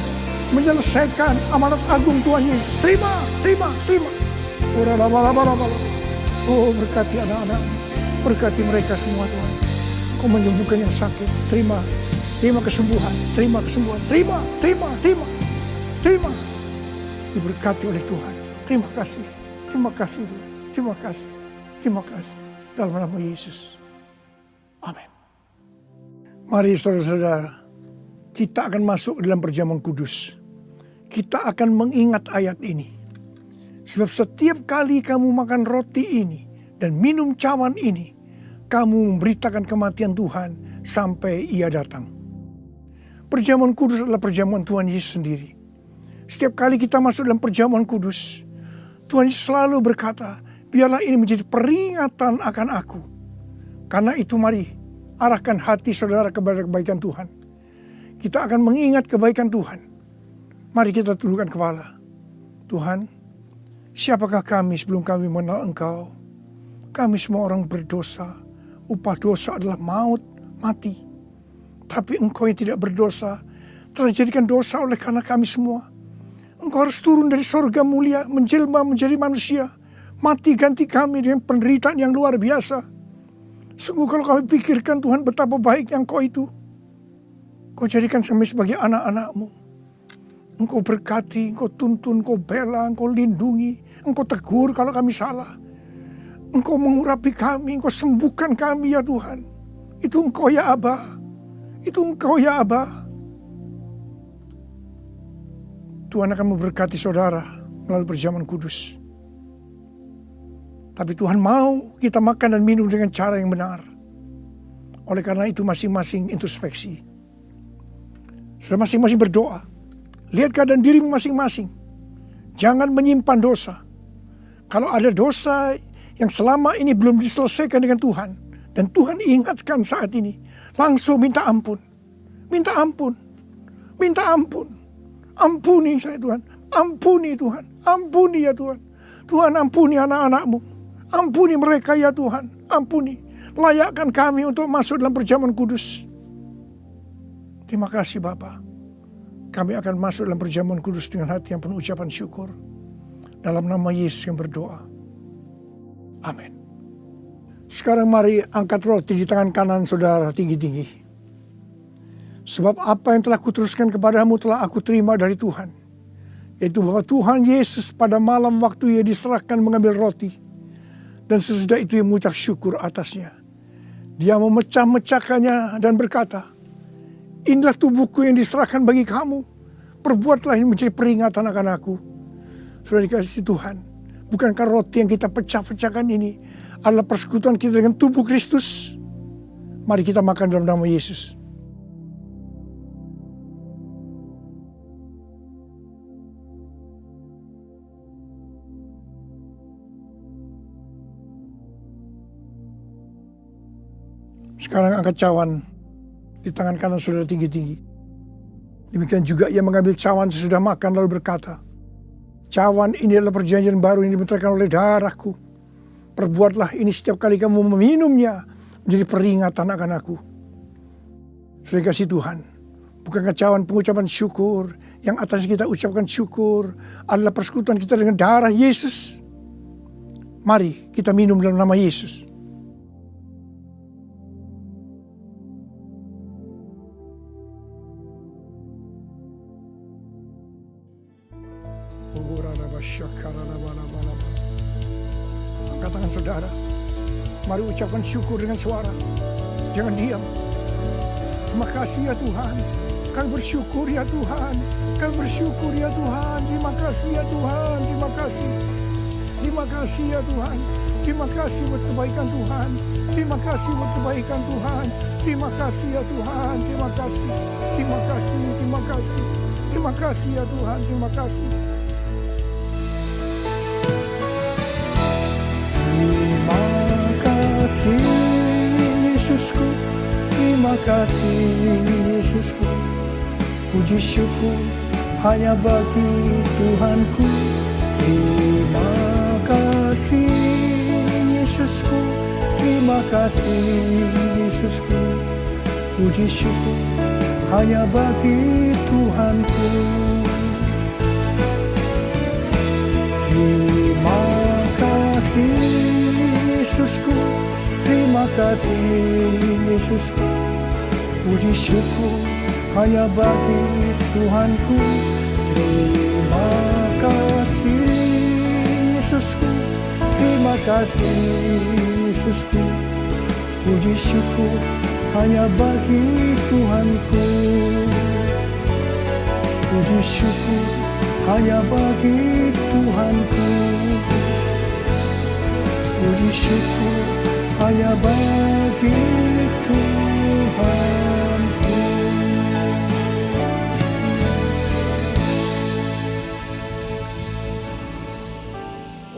menyelesaikan amanat agung Tuhan Yesus. Terima, terima, terima. Oh, berkati anak-anakmu, berkati mereka semua Tuhan. Kau menyembuhkan yang sakit. Terima, terima kesembuhan, terima kesembuhan, terima, terima, terima, terima. Diberkati oleh Tuhan. Terima kasih, terima kasih Tuhan. Terima kasih, terima kasih. Dalam nama Yesus. Amin. Mari saudara-saudara, kita akan masuk ke dalam perjamuan kudus. Kita akan mengingat ayat ini. Sebab setiap kali kamu makan roti ini dan minum cawan ini, kamu memberitakan kematian Tuhan sampai Ia datang. Perjamuan kudus adalah perjamuan Tuhan Yesus sendiri. Setiap kali kita masuk dalam perjamuan kudus, Tuhan Yesus selalu berkata, biarlah ini menjadi peringatan akan aku. Karena itu mari arahkan hati saudara kepada kebaikan Tuhan. Kita akan mengingat kebaikan Tuhan. Mari kita tundukkan kepala. Tuhan, siapakah kami sebelum kami mengenal Engkau? Kami semua orang berdosa. Upah dosa adalah maut, mati. Tapi Engkau yang tidak berdosa telah dijadikan dosa oleh karena kami semua. Engkau harus turun dari sorga mulia, menjelma menjadi manusia. Mati ganti kami dengan penderitaan yang luar biasa. Sungguh kalau kami pikirkan Tuhan betapa baiknya Engkau itu. Engkau jadikan kami sebagai anak-anak-Mu. Engkau berkati, Engkau tuntun, Engkau bela, Engkau lindungi. Engkau tegur kalau kami salah. Engkau mengurapi kami, Engkau sembuhkan kami ya Tuhan. Itu Engkau ya Aba. Itu Engkau ya Aba. Tuhan akan memberkati saudara melalui perjamuan kudus. Tapi Tuhan mau kita makan dan minum dengan cara yang benar. Oleh karena itu masing-masing introspeksi. Sudah masing-masing berdoa. Lihat keadaan dirimu masing-masing. Jangan menyimpan dosa. Kalau ada dosa yang selama ini belum diselesaikan dengan Tuhan, dan Tuhan ingatkan saat ini, langsung minta ampun. Minta ampun. Minta ampun. Ampuni saya Tuhan. Ampuni Tuhan. Ampuni ya Tuhan. Tuhan ampuni anak-anak-Mu. Ampuni mereka ya Tuhan. Ampuni. Layakkan kami untuk masuk dalam perjamuan kudus. Terima kasih Bapa. Kami akan masuk dalam perjamuan kudus dengan hati yang penuh ucapan syukur. Dalam nama Yesus yang berdoa. Amin. Sekarang mari angkat roti di tangan kanan saudara tinggi-tinggi. Sebab apa yang telah kuteruskan kepadamu telah aku terima dari Tuhan. Yaitu bahwa Tuhan Yesus pada malam waktu Ia diserahkan mengambil roti. Dan sesudah itu Ia mengucap syukur atasnya. Dia memecah-mecahkannya dan berkata, inilah tubuhku yang diserahkan bagi kamu. Perbuatlah ini menjadi peringatan akan aku. Sudah dikasih Tuhan. Bukankah roti yang kita pecah-pecahkan ini adalah persekutuan kita dengan tubuh Kristus? Mari kita makan dalam nama Yesus. Sekarang angkat cawan di tangan kanan saudara tinggi-tinggi. Demikian juga ia mengambil cawan sesudah makan lalu berkata, cawan ini adalah perjanjian baru yang dibenarkan oleh darahku. Perbuatlah ini setiap kali kamu meminumnya menjadi peringatan akan aku. Sudah kasih Tuhan, bukankah cawan pengucapan syukur yang atas kita ucapkan syukur adalah persekutuan kita dengan darah Yesus? Mari kita minum dalam nama Yesus. Angkat tangan saudara. Mari ucapkan syukur dengan suara. Jangan diam. Terima kasih ya Tuhan. Kami bersyukur ya Tuhan. Kami bersyukur ya Tuhan. Terima kasih ya Tuhan. Terima kasih. Terima kasih ya Tuhan. Terima kasih buat kebaikan Tuhan. Terima kasih buat kebaikan Tuhan. Terima kasih ya Tuhan. Terima kasih. Terima kasih. Terima kasih. Terima kasih ya Tuhan. Terima kasih. Terima kasih Yesusku, terima kasih Yesusku. Puji syukur hanya bagi Tuhanku. Terima kasih Yesusku, terima kasih Yesusku. Puji syukur hanya bagi Tuhanku. Terima kasih Yesusku, terima kasih Yesusku. Puji syukur hanya bagi Tuhanku. Terima kasih Yesusku, terima kasih Yesusku. Puji syukur hanya bagi Tuhanku. Puji syukur hanya bagi Tuhanku. Puji syukur hanya bagi Tuhanku.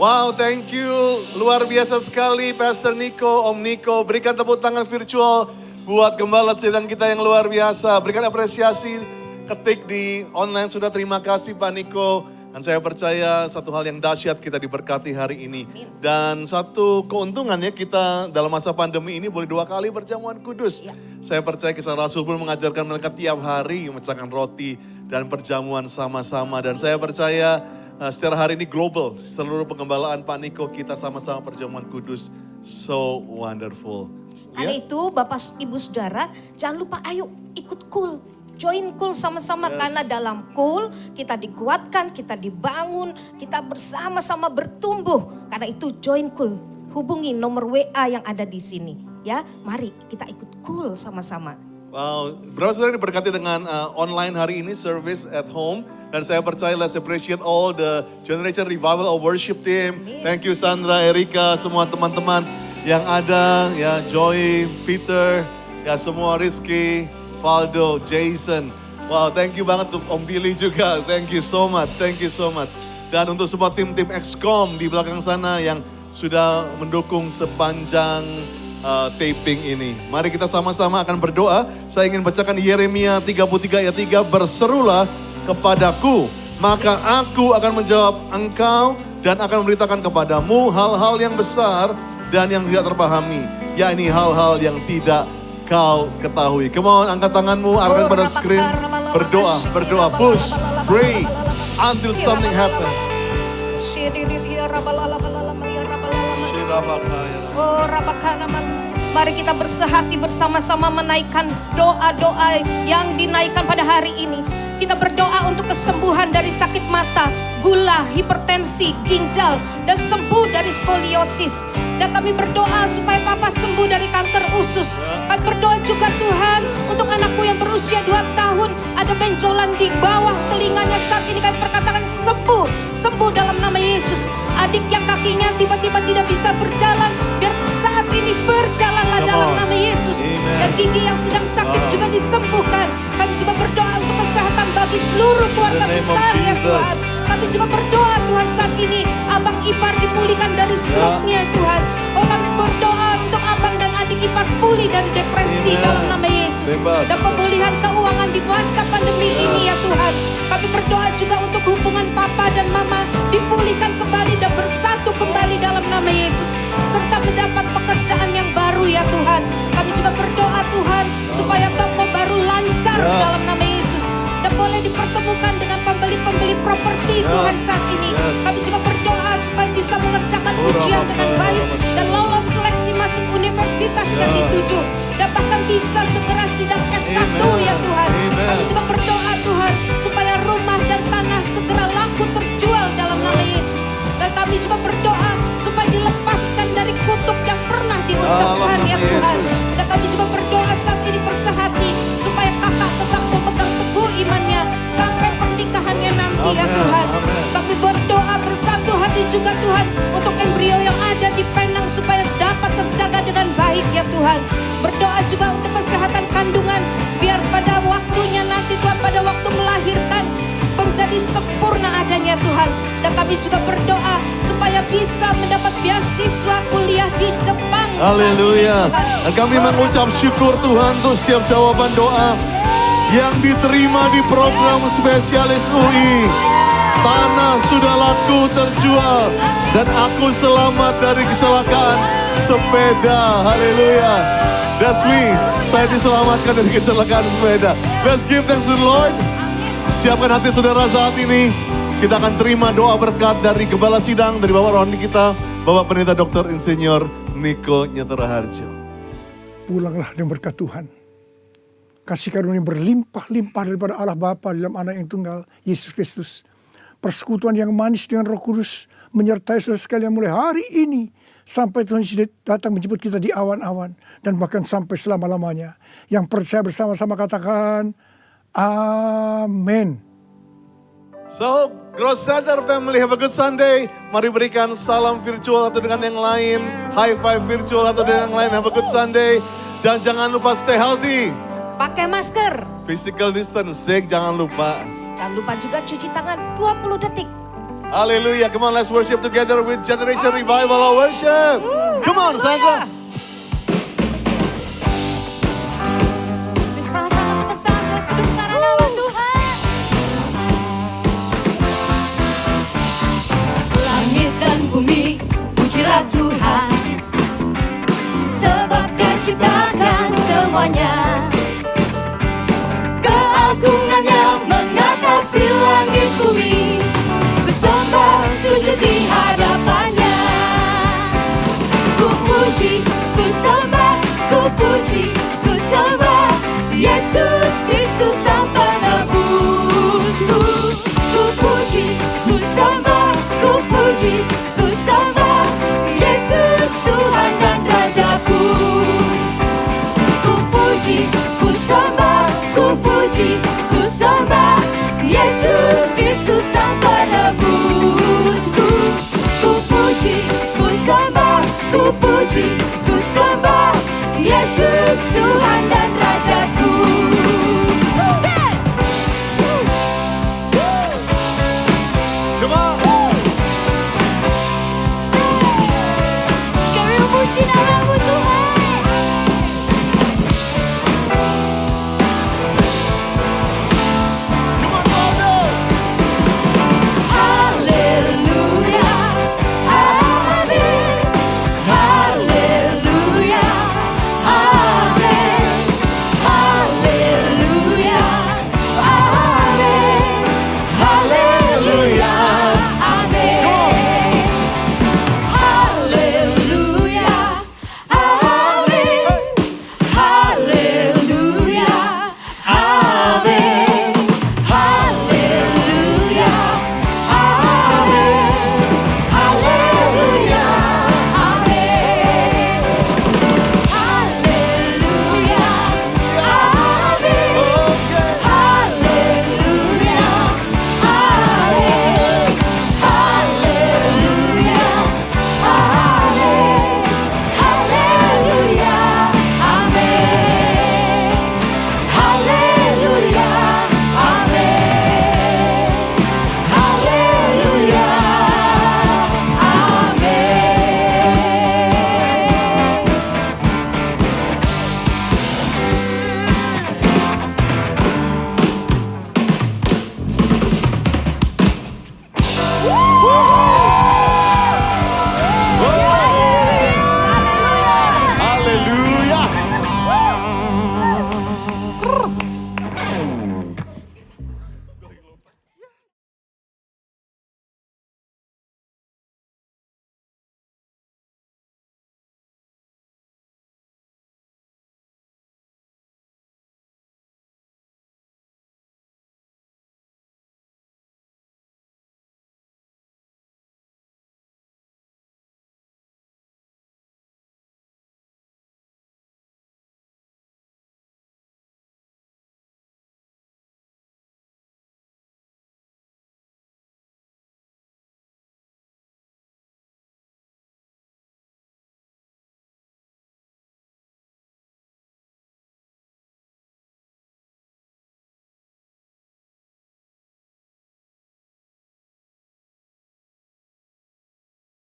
Wow, thank you. Luar biasa sekali Pastor Niko, Om Niko. Berikan tepuk tangan virtual buat gembala sidang kita yang luar biasa. Berikan apresiasi, ketik di online sudah. Terima kasih Pak Niko. Dan saya percaya satu hal yang dahsyat kita diberkati hari ini. Dan satu keuntungannya kita dalam masa pandemi ini boleh 2 kali perjamuan kudus. Saya percaya kisah Rasul pun mengajarkan mereka tiap hari memecahkan roti dan perjamuan sama-sama. Dan saya percaya secara hari ini global, seluruh pengembalaan Pak Niko kita sama-sama perjamuan kudus. So wonderful. Karena itu Bapak Ibu Saudara, jangan lupa ayo ikut cool. Join cool sama-sama karena dalam cool kita dikuatkan, kita dibangun, kita bersama-sama bertumbuh. Karena itu join cool. Hubungi nomor WA yang ada di sini. Ya, mari kita ikut cool sama-sama. Wow, berapa saudara diberkati dengan online hari ini, service at home. Dan saya percaya let's appreciate all the Generation Revival of Worship team. Thank you Sandra, Erika, semua teman-teman yang ada. Ya, Joy, Peter, ya semua Rizky, Valdo, Jason. Wow, thank you banget untuk Om Billy juga. Thank you so much, thank you so much. Dan untuk semua tim-tim XCOM di belakang sana yang sudah mendukung sepanjang taping ini. Mari kita sama-sama akan berdoa. Saya ingin bacakan Yeremia 33 ayat 3. Berserulah kepadaku, maka aku akan menjawab engkau dan akan memberitakan kepadamu hal-hal yang besar dan yang tidak terpahami. Yakni hal-hal yang tidak kau ketahui. Come on, angkat tanganmu, arahkan pada screen. Berdoa, berdoa, push, pray until something happen. Oh, mari kita bersehati bersama-sama menaikkan doa-doa yang dinaikkan pada hari ini. Kita berdoa untuk kesembuhan dari sakit mata, gula, hipertensi, ginjal, dan sembuh dari skoliosis. Dan kami berdoa supaya Papa sembuh dari kanker usus. Kami berdoa juga Tuhan untuk anakku yang berusia 2 tahun. Ada benjolan di bawah telinganya saat ini kami perkatakan sembuh. Sembuh dalam nama Yesus. Adik yang kakinya tiba-tiba tidak bisa berjalan, biar saat ini berjalanlah dalam nama Yesus. Dan gigi yang sedang sakit juga disembuhkan. Kami juga berdoa untuk kesehatan bagi seluruh keluarga besar ya Tuhan. Kami juga berdoa Tuhan saat ini abang ipar dipulihkan dari stroke-nya Tuhan. Oh, kami berdoa untuk abang dan adik ipar pulih dari depresi dalam nama Yesus. Dan pemulihan keuangan di masa pandemi ini ya Tuhan. Kami berdoa juga untuk hubungan papa dan mama dipulihkan kembali dan bersatu kembali dalam nama Yesus. Serta mendapat pekerjaan yang baru ya Tuhan. Kami juga berdoa Tuhan supaya toko baru lancar dalam nama Yesus. Dan boleh dipertemukan dengan pembeli-pembeli properti Tuhan saat ini. Kami juga berdoa supaya bisa mengerjakan ujian dengan baik dan lolos seleksi masuk universitas yang dituju. Dan bahkan bisa segera sidang S1 ya Tuhan. Kami juga berdoa Tuhan supaya rumah dan tanah segera laku terjual dalam nama Yesus. Dan kami juga berdoa supaya dilepaskan dari kutuk yang pernah diucapkan ya Tuhan. Dan kami juga berdoa saat ini bersehati supaya kakak tetap memegang teguh imannya sampai pernikahannya nanti ya Tuhan. Kami berdoa bersatu hati juga Tuhan untuk embrio yang ada di Penang supaya dapat terjaga dengan baik ya Tuhan. Berdoa juga untuk kesehatan kandungan biar pada waktunya nanti Tuhan, pada waktu melahirkan menjadi sempurna adanya Tuhan. Dan kami juga berdoa supaya bisa mendapat beasiswa kuliah di Jepang. Haleluya. Dan kami mengucap syukur Tuhan untuk setiap jawaban doa yang diterima di program spesialis UI. Tanah sudah laku terjual dan aku selamat dari kecelakaan sepeda. Haleluya. That's me. Saya diselamatkan dari kecelakaan sepeda. Let's give thanks to the Lord. Siapkan hati saudara saat ini. Kita akan terima doa berkat dari Gembala Sidang, dari Bapak Rohani kita, Bapak Pendeta Dr. Insinyur Niko Nyetera Harjo. Pulanglah dengan berkat Tuhan. Kasih karunia berlimpah-limpah daripada Allah Bapa dalam Anak yang tunggal, Yesus Kristus. Persekutuan yang manis dengan Roh Kudus menyertai saudara sekalian mulai hari ini sampai Tuhan datang menjemput kita di awan-awan dan bahkan sampai selama-lamanya. Yang percaya bersama-sama katakan amin. So, Growth Center family, have a good Sunday. Mari berikan salam virtual atau dengan yang lain. High five virtual atau dengan yang lain. Have a good Sunday. Dan jangan lupa stay healthy. Pakai masker. Physical distancing, jangan lupa. Jangan lupa juga cuci tangan 20 detik. Hallelujah. Come on, let's worship together with Generation Revival of Worship. Come on, Sandra. Bersama-sama tepuk tangan buat kebesaran nama Tuhan. Langit dan bumi, pujilah Tuhan. Sebab Dia ciptakan semuanya. Keagungannya mengatasi langit bumi. Ku sembah sujud di hadapannya. Ku puji, ku sembah, ku puji, ku sembah Yesus.